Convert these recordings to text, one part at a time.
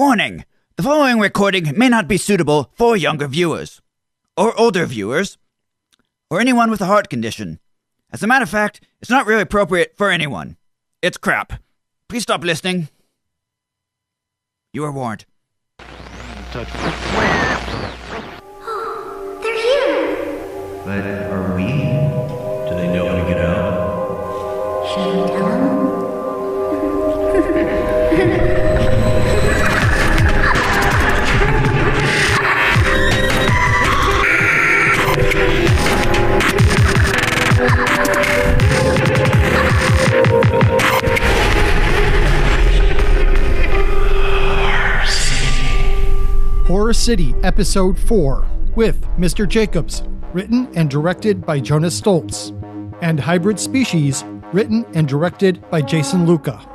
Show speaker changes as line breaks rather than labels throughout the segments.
Warning! The following recording may not be suitable for younger viewers, or older viewers, or anyone with a heart condition. As a matter of fact, it's not really appropriate for anyone. It's crap. Please stop listening. You are warned.
Oh, they're here!
But are we? Do they know how to get out?
Should we tell them?
Horror City, Episode 4, with Mr. Jacobs, written and directed by Jonas Stoltz, and Hybrid Species, written and directed by Jason Luka.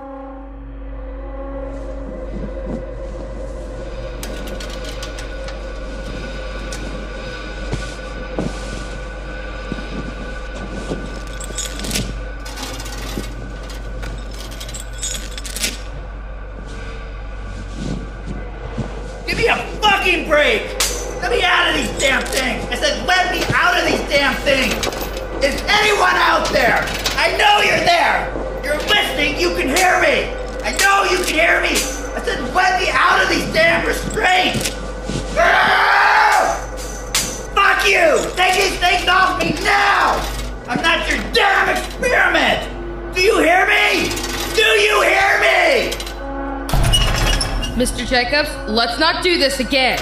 Give me a fucking break! Let me out of these damn things! I said let me out of these damn things! Is anyone out there? I know you're there! You're listening, you can hear me! I know you can hear me! I said let me out of these damn restraints! Ah! Fuck you! Take these things off me now! I'm not your damn experiment! Do you hear me? Do you hear me?
Mr. Jacobs, let's not do this again.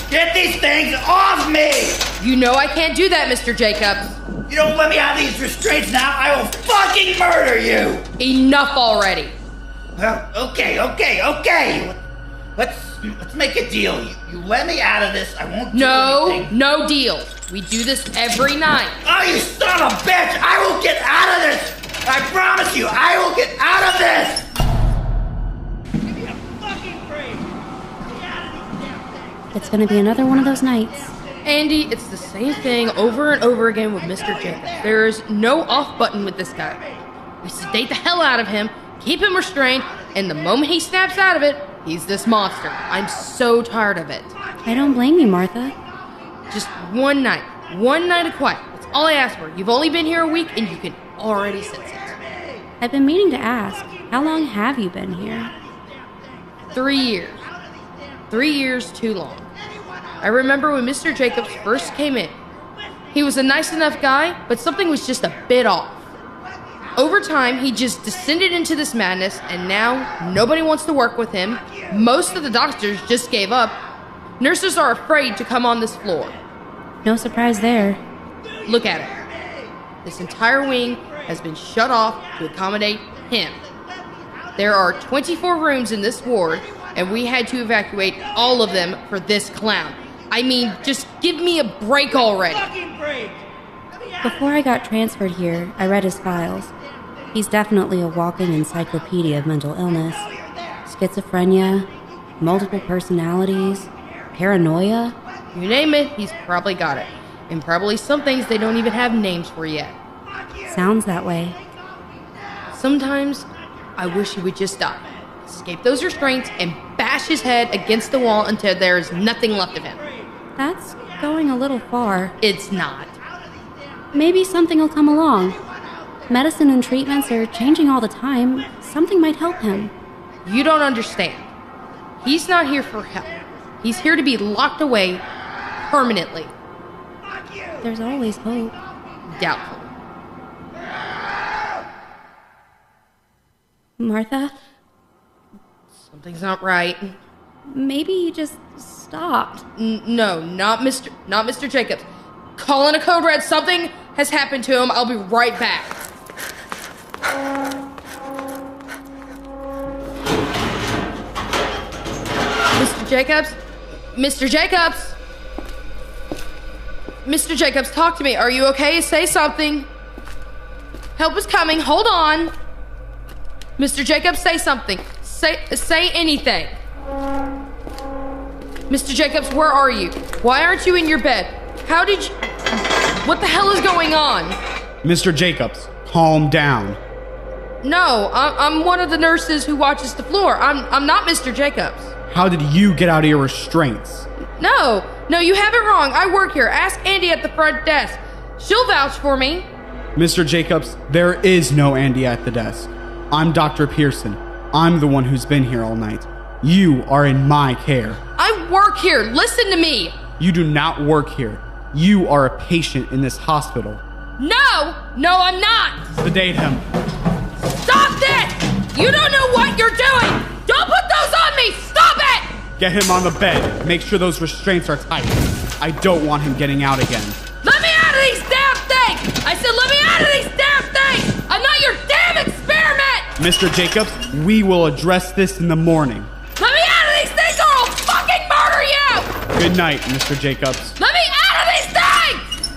Get these things off me!
You know I can't do that, Mr. Jacobs.
You don't let me out of these restraints now, I will fucking murder you!
Enough already.
Well, okay. Let's make a deal. You let me out of this, I won't do anything.
No deal. We do this every night.
Oh, you son of a bitch! I will get out of this! I promise you, I will get out of this! Give me a fucking break! Get out of these damn things!
It's gonna be another one of those nights.
Andy, it's the same thing over and over again with Mr. Jacobs. There is no off button with this guy. We sedate the hell out of him, keep him restrained, and the moment he snaps out of it, he's this monster. I'm so tired of it.
I don't blame you, Martha.
Just one night of quiet. That's all I ask for. You've only been here a week, and you can already sense it.
I've been meaning to ask, how long have you been here?
3 years. 3 years too long. I remember when Mr. Jacobs first came in. He was a nice enough guy, but something was just a bit off. Over time, he just descended into this madness, and now nobody wants to work with him. Most of the doctors just gave up. Nurses are afraid to come on this floor.
No surprise there.
Look at it. This entire wing has been shut off to accommodate him. There are 24 rooms in this ward, and we had to evacuate all of them for this clown. I mean, just give me a break already.
Before I got transferred here, I read his files. He's definitely a walking encyclopedia of mental illness. Schizophrenia, multiple personalities, paranoia.
You name it, he's probably got it. And probably some things they don't even have names for yet.
Sounds that way.
Sometimes, I wish he would just die. Escape those restraints and bash his head against the wall until there is nothing left of him.
That's going a little far.
It's not.
Maybe something will come along. Medicine and treatments are changing all the time. Something might help him.
You don't understand. He's not here for help. He's here to be locked away permanently.
There's always hope.
Doubtful.
Martha?
Something's not right.
Maybe he just stopped.
No, not Mr. Jacobs. Call in a code red. Something has happened to him. I'll be right back. Mr. Jacobs? Mr. Jacobs? Mr. Jacobs, talk to me. Are you okay? Say something. Help is coming. Hold on. Mr. Jacobs, say something. Say anything. Mr. Jacobs, where are you? Why aren't you in your bed? How did you... What the hell is going on?
Mr. Jacobs, calm down.
No, I'm one of the nurses who watches the floor. I'm not Mr. Jacobs.
How did you get out of your restraints?
No, you have it wrong. I work here. Ask Andy at the front desk. She'll vouch for me.
Mr. Jacobs, there is no Andy at the desk. I'm Dr. Pearson. I'm the one who's been here all night. You are in my care.
I work here. Listen to me.
You do not work here. You are a patient in this hospital.
No, I'm not.
Sedate him.
Stop this! You don't know what you're doing! Don't put those on me! Stop it!
Get him on the bed. Make sure those restraints are tight. I don't want him getting out again.
Let me out of these damn things! I said let me out of these damn things! I'm not your damn experiment!
Mr. Jacobs, we will address this in the morning.
Let me out of these things or I'll fucking murder you!
Good night, Mr. Jacobs.
Let me out of these things!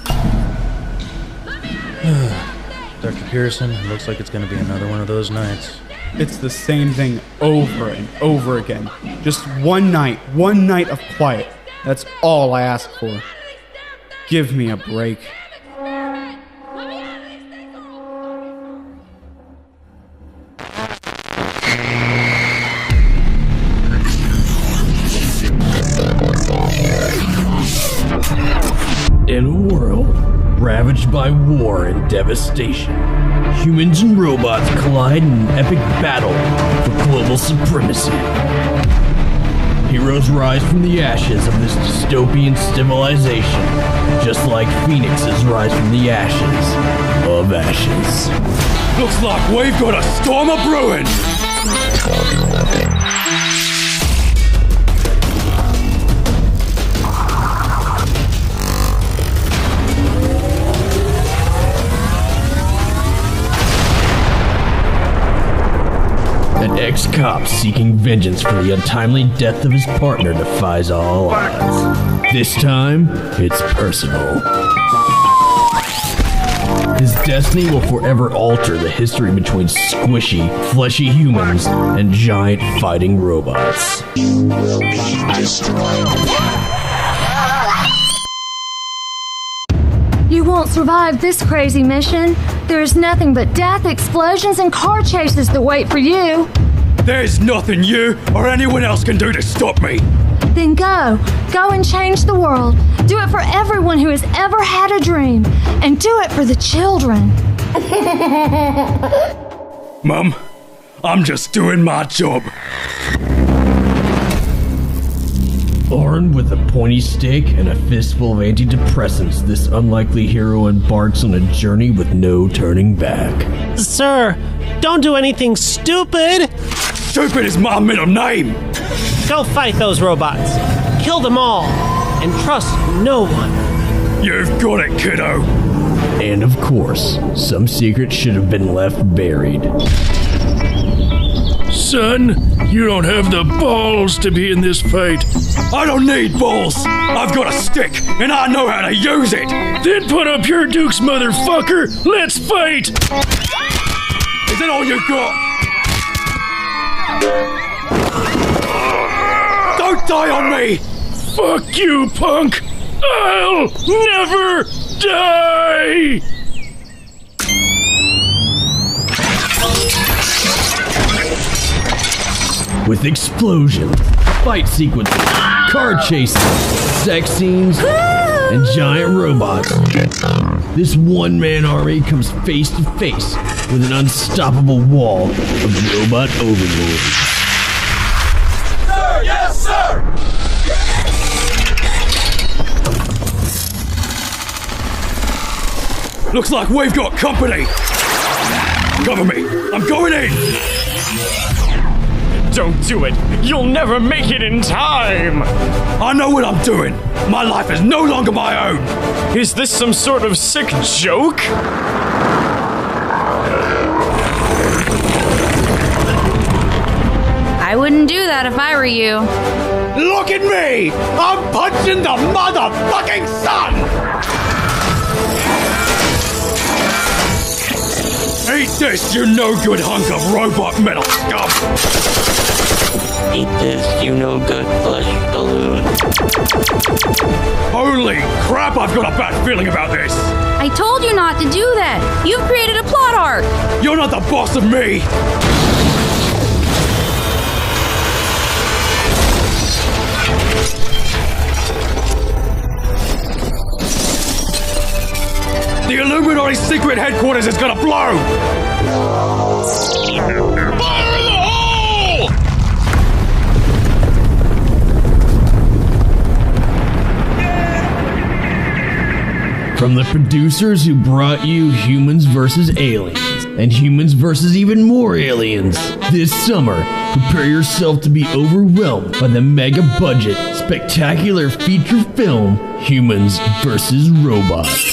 Let me out of these things!
Dr. Pearson, it looks like it's going to be another one of those nights.
It's the same thing over and over again. Just one night of quiet. That's all I ask for. Give me a break.
In a world ravaged by war and devastation, humans and robots collide in an epic battle for global supremacy. Heroes rise from the ashes of this dystopian civilization, just like phoenixes rise from the ashes of ashes.
Looks like we've got a storm of brewing!
An ex-cop seeking vengeance for the untimely death of his partner defies all odds. This time, it's personal. His destiny will forever alter the history between squishy, fleshy humans and giant fighting robots. You will be destroyed.
You won't survive this crazy mission. There's nothing but death, explosions, and car chases that wait for you.
There's nothing you or anyone else can do to stop me.
Then go and change the world. Do it for everyone who has ever had a dream. And do it for the children.
Mum, I'm just doing my job.
Armed with a pointy stick and a fistful of antidepressants, this unlikely hero embarks on a journey with no turning back.
Sir, don't do anything stupid!
Stupid is my middle name!
Go fight those robots. Kill them all. And trust no one.
You've got it, kiddo.
And of course, some secret should have been left buried.
Son, you don't have the balls to be in this fight. I don't need balls. I've got a stick, and I know how to use it. Then put up your dukes, motherfucker. Let's fight. Is that all you got? Don't die on me. Fuck you, punk. I'll never die.
With explosions, fight sequences, car chases, sex scenes, and giant robots, this one-man army comes face to face with an unstoppable wall of robot overlords.
Sir, yes, sir! Looks like we've got company. Cover me. I'm going in. Don't do it. You'll never make it in time. I know what I'm doing. My life is no longer my own. Is this some sort of sick joke?
I wouldn't do that if I were you.
Look at me! I'm punching the motherfucking sun! Eat this, you no-good hunk of robot metal scum!
Eat this, you no-good flesh balloon.
Holy crap, I've got a bad feeling about this!
I told you not to do that. You've created a plot arc.
You're not not the boss of me! The Illuminati's secret headquarters is gonna blow! Fire in the hole!
From the producers who brought you Humans vs. Aliens and Humans vs. even more aliens, this summer, prepare yourself to be overwhelmed by the mega budget, spectacular feature film Humans vs. Robots.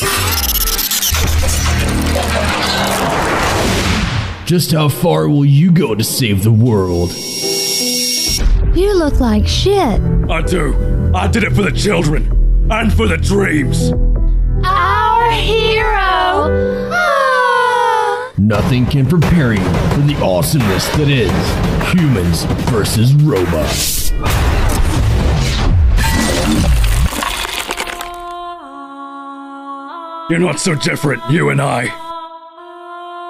Just how far will you go to save the world?
You look like shit.
I do. I did it for the children. And for the dreams.
Our hero!
Nothing can prepare you for the awesomeness that is Humans vs. Robots.
You're not so different, you and I.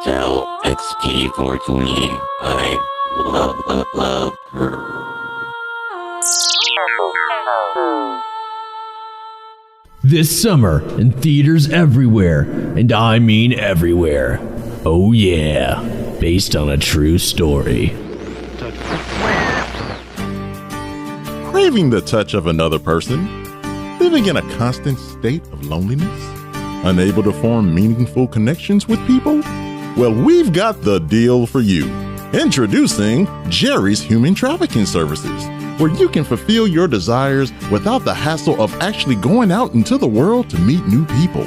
Tell XT420 I love her.
This summer, in theaters everywhere, and I mean everywhere. Oh yeah, based on a true story.
Craving the touch of another person? Living in a constant state of loneliness? Unable to form meaningful connections with people? Well, we've got the deal for you. Introducing Jerry's Human Trafficking Services, where you can fulfill your desires without the hassle of actually going out into the world to meet new people.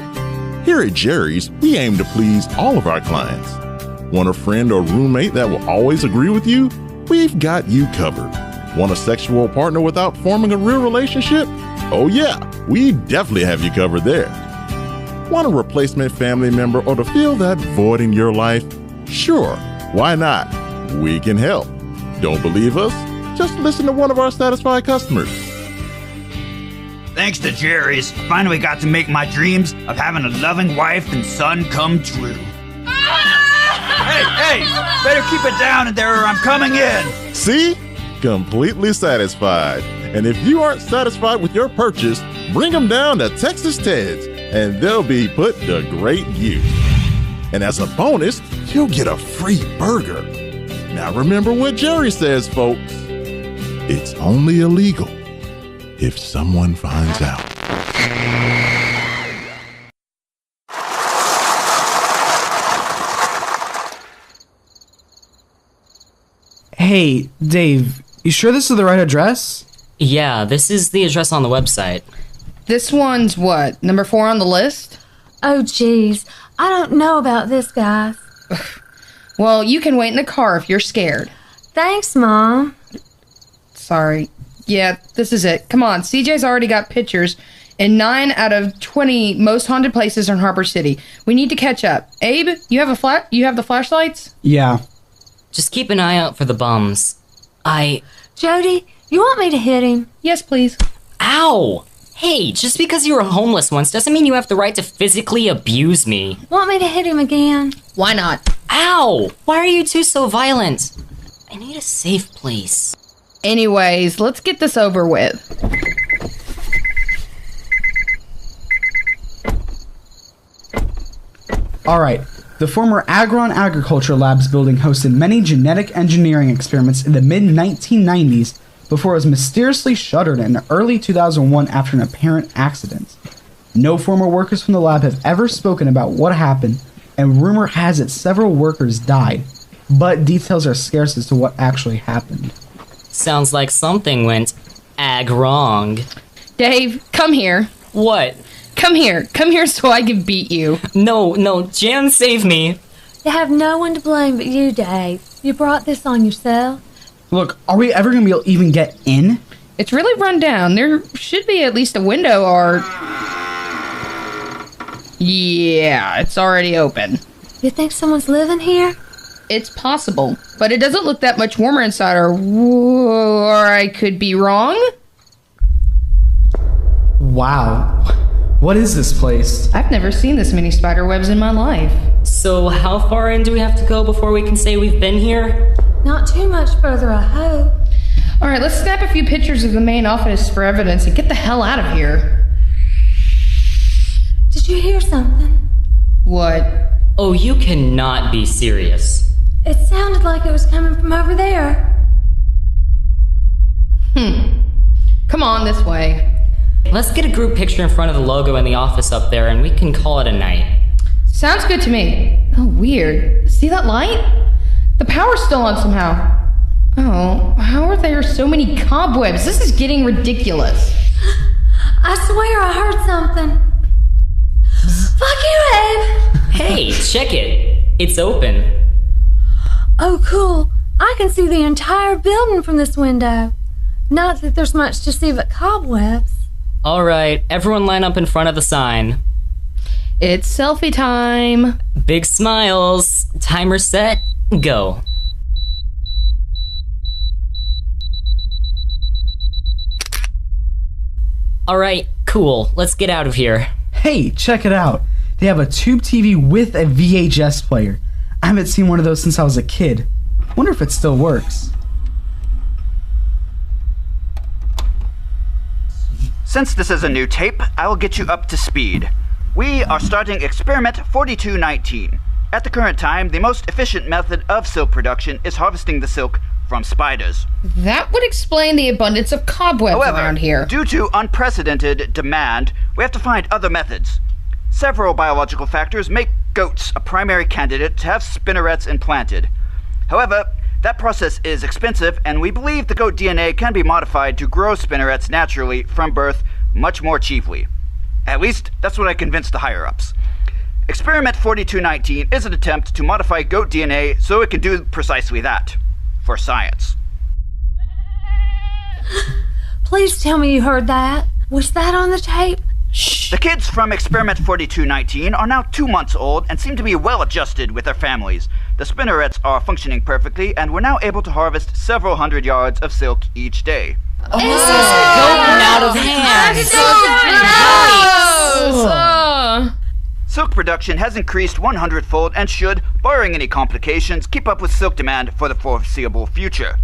Here at Jerry's, we aim to please all of our clients. Want a friend or roommate that will always agree with you? We've got you covered. Want a sexual partner without forming a real relationship? Oh yeah, we definitely have you covered there. Want a replacement family member or to fill that void in your life? Sure, why not? We can help. Don't believe us? Just listen to one of our satisfied customers.
Thanks to Jerry's, finally got to make my dreams of having a loving wife and son come true. Hey, better keep it down in there or I'm coming in.
See? Completely satisfied. And if you aren't satisfied with your purchase, bring them down to Texas Ted's and they'll be put to great use. And as a bonus, you'll get a free burger. Now remember what Jerry says, folks. It's only illegal if someone finds out.
Hey, Dave, you sure this is the right address?
Yeah, this is the address on the website.
This one's what, number 4 on the list?
Oh, geez. I don't know about this, guys.
Well, you can wait in the car if you're scared.
Thanks, Mom.
Sorry. Yeah, this is it. Come on, CJ's already got pictures in 9 out of 20 most haunted places in Harbor City. We need to catch up. Abe, you have the flashlights?
Yeah.
Just keep an eye out for the bums.
Jody, you want me to hit him?
Yes, please.
Ow! Hey, just because you were homeless once doesn't mean you have the right to physically abuse me.
Want me to hit him again?
Why not?
Ow! Why are you two so violent? I need a safe place.
Anyways, let's get this over with.
Alright, the former Agron Agriculture Labs building hosted many genetic engineering experiments in the mid-1990s before it was mysteriously shuttered in early 2001 after an apparent accident. No former workers from the lab have ever spoken about what happened, and rumor has it several workers died, but details are scarce as to what actually happened.
Sounds like something went wrong.
Dave, come here.
What?
Come here so I can beat you.
No, Jan, save me.
You have no one to blame but you, Dave. You brought this on yourself.
Look, are we ever going to be able to even get in?
It's really run down. There should be at least a window or... Yeah, it's already open.
You think someone's living here?
It's possible, but it doesn't look that much warmer inside, or I could be wrong?
Wow. What is this place?
I've never seen this many spider webs in my life.
So how far in do we have to go before we can say we've been here?
Not too much further, I hope.
All right, let's snap a few pictures of the main office for evidence and get the hell out of here.
Did you hear something?
What?
Oh, you cannot be serious.
It sounded like it was coming from over there.
Come on, this way.
Let's get a group picture in front of the logo in the office up there and we can call it a night.
Sounds good to me. Oh, weird. See that light? The power's still on somehow. Oh, how are there so many cobwebs? This is getting ridiculous.
I swear I heard something. Fuck you, Abe!
Hey, check it. It's open.
Oh, cool. I can see the entire building from this window. Not that there's much to see but cobwebs.
Alright, everyone line up in front of the sign.
It's selfie time.
Big smiles. Timer set. Go. Alright, cool. Let's get out of here.
Hey, check it out. They have a tube TV with a VHS player. I haven't seen one of those since I was a kid. Wonder if it still works.
Since this is a new tape, I will get you up to speed. We are starting experiment 4219. At the current time, the most efficient method of silk production is harvesting the silk from spiders.
That would explain the abundance of cobwebs around here.
Due to unprecedented demand, we have to find other methods. Several biological factors make goats a primary candidate to have spinnerets implanted. However, that process is expensive, and we believe the goat DNA can be modified to grow spinnerets naturally from birth much more cheaply. At least, that's what I convinced the higher-ups. Experiment 4219 is an attempt to modify goat DNA so it can do precisely that. For science.
Please tell me you heard that. Was that on the tape?
Shh. The kids from Experiment 4219 are now 2 months old and seem to be well adjusted with their families. The spinnerets are functioning perfectly, and we're now able to harvest several hundred yards of silk each day.
Oh, this is going out of hand.
Silk production has increased 100-fold and should, barring any complications, keep up with silk demand for the foreseeable future.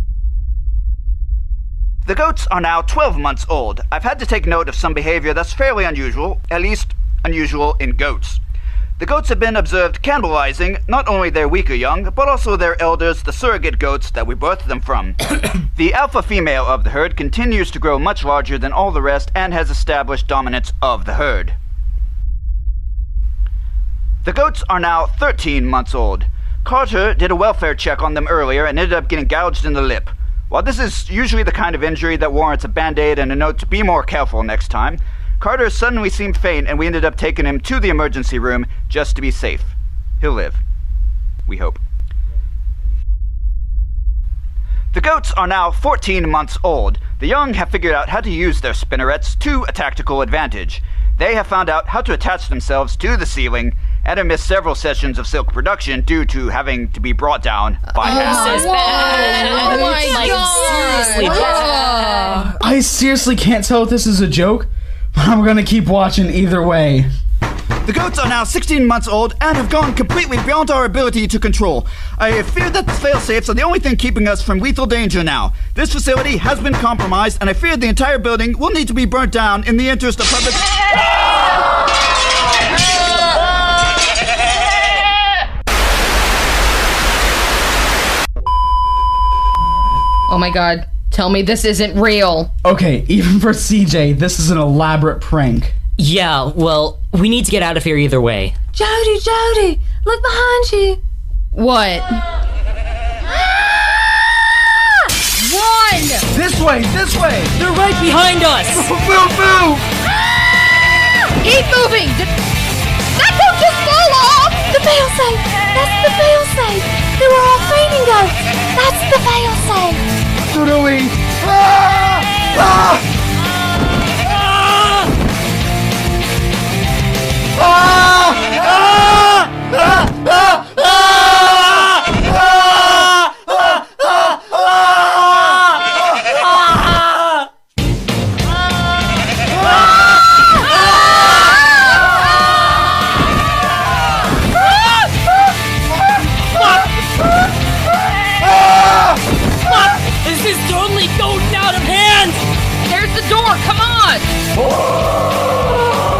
The goats are now 12 months old. I've had to take note of some behavior that's fairly unusual, at least unusual in goats. The goats have been observed cannibalizing not only their weaker young, but also their elders, the surrogate goats that we birthed them from. The alpha female of the herd continues to grow much larger than all the rest and has established dominance of the herd. The goats are now 13 months old. Carter did a welfare check on them earlier and ended up getting gouged in the lip. While this is usually the kind of injury that warrants a band-aid and a note to be more careful next time, Carter suddenly seemed faint and we ended up taking him to the emergency room just to be safe. He'll live. We hope. The goats are now 14 months old. The young have figured out how to use their spinnerets to a tactical advantage. They have found out how to attach themselves to the ceiling and have missed several sessions of silk production due to having to be brought down by hand.
Oh my God.
Seriously bad.
I seriously can't tell if this is a joke, but I'm gonna keep watching either way.
The goats are now 16 months old and have gone completely beyond our ability to control. I fear that the fail-safes are the only thing keeping us from lethal danger now. This facility has been compromised, and I fear the entire building will need to be burnt down in the interest of public...
Oh my God. Tell me this isn't real.
Okay, even for CJ, this is an elaborate prank.
Yeah, well, we need to get out of here either way.
Jody, look behind you.
What? Run!
This way!
They're right behind us!
Move!
Keep moving! That don't just fall off!
The failsafe! That's the failsafe! They were all fainting goats! That's the failsafe!
Literally!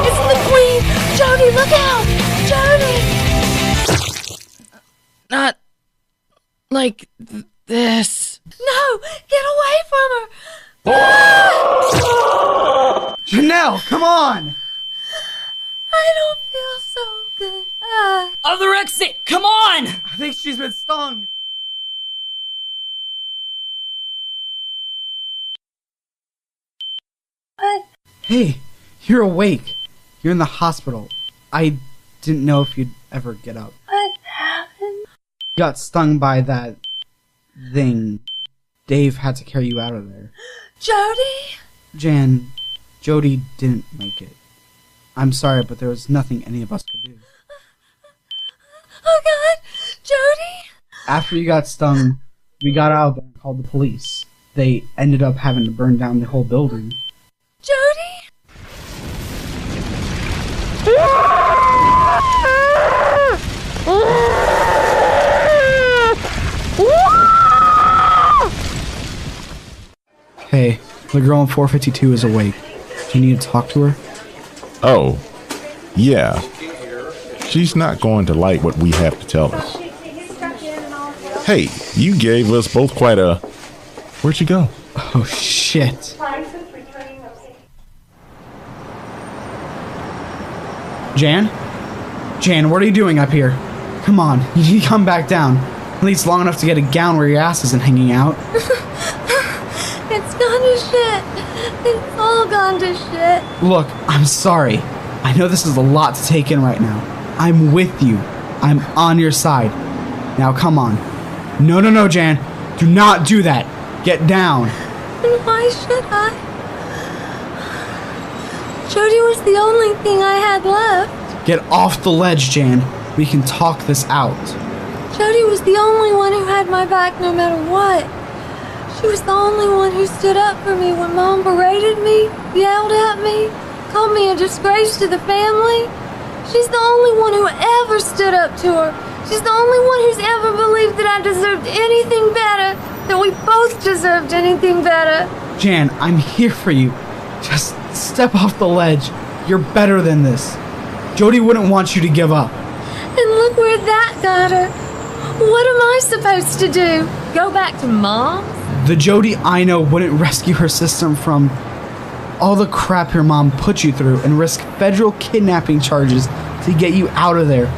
It's the Queen! Jody, look out! Jody!
Not like this.
No! Get away from her!
Janelle, come on!
I don't feel so good.
Other exit! Come on!
I think she's been stung.
What?
Hey, you're awake. You're in the hospital. I didn't know if you'd ever get up.
What happened?
You got stung by that thing. Dave had to carry you out of there.
Jody?
Jan, Jody didn't make it. I'm sorry, but there was nothing any of us could do.
Oh God! Jody?
After you got stung, we got out of there and called the police. They ended up having to burn down the whole building.
Jody?
Hey, the girl in 452 is awake. Do you need to talk to her?
Oh, yeah. She's not going to like what we have to tell us. Hey, you gave us both quite a... Where'd you go?
Oh, shit. Jan? Jan, what are you doing up here? Come on, you need to come back down. At least long enough to get a gown where your ass isn't hanging out.
It's gone to shit. It's all gone to shit.
Look, I'm sorry. I know this is a lot to take in right now. I'm with you. I'm on your side. Now come on. No, Jan. Do not do that. Get down.
And why should I? Jody was the only thing I had left.
Get off the ledge, Jan. We can talk this out.
Jody was the only one who had my back no matter what. She was the only one who stood up for me when Mom berated me, yelled at me, called me a disgrace to the family. She's the only one who ever stood up to her. She's the only one who's ever believed that I deserved anything better, that we both deserved anything better.
Jan, I'm here for you. Just step off the ledge. You're better than this. Jody wouldn't want you to give up.
And look where that got her. What am I supposed to do? Go back to Mom?
The Jody I know wouldn't rescue her sister from all the crap your mom put you through and risk federal kidnapping charges to get you out of there,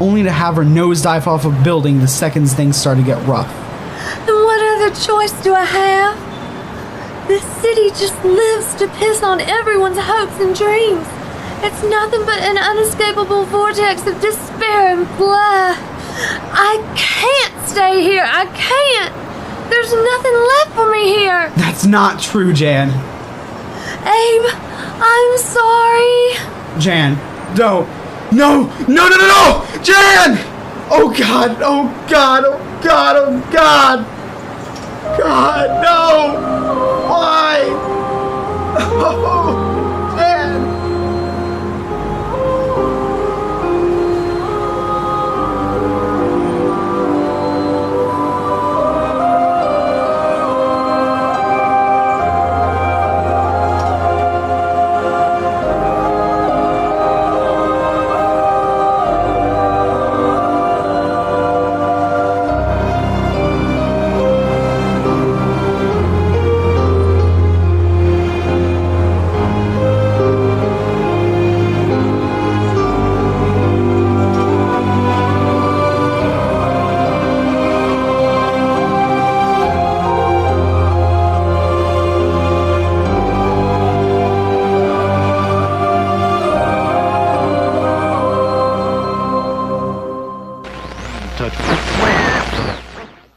only to have her nosedive off a building the second things start to get rough.
And what other choice do I have? This city just lives to piss on everyone's hopes and dreams. It's nothing but an unescapable vortex of despair and blood. I can't stay here. I can't. There's nothing left for me here.
That's not true, Jan.
Abe, I'm sorry.
Jan, no. No! Jan! Oh God, oh God, oh God, oh God! God, no! Why? Oh, Jan!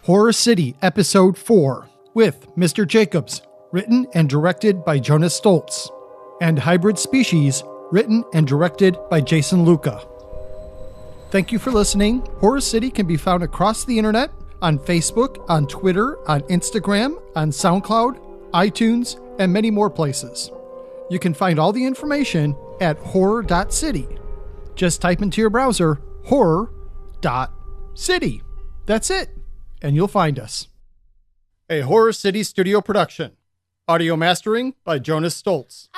Horror City Episode 4 with Mr. Jacobs, written and directed by Jonas Stoltz, and Hybrid Species, written and directed by Jason Luka. Thank you for listening. Horror City can be found across the internet, on Facebook, on Twitter, on Instagram, on SoundCloud, iTunes, and many more places. You can find all the information at horror.city. Just type into your browser horror.city. That's it, and you'll find us. A Horror City studio production. Audio mastering by Jonas Stoltz.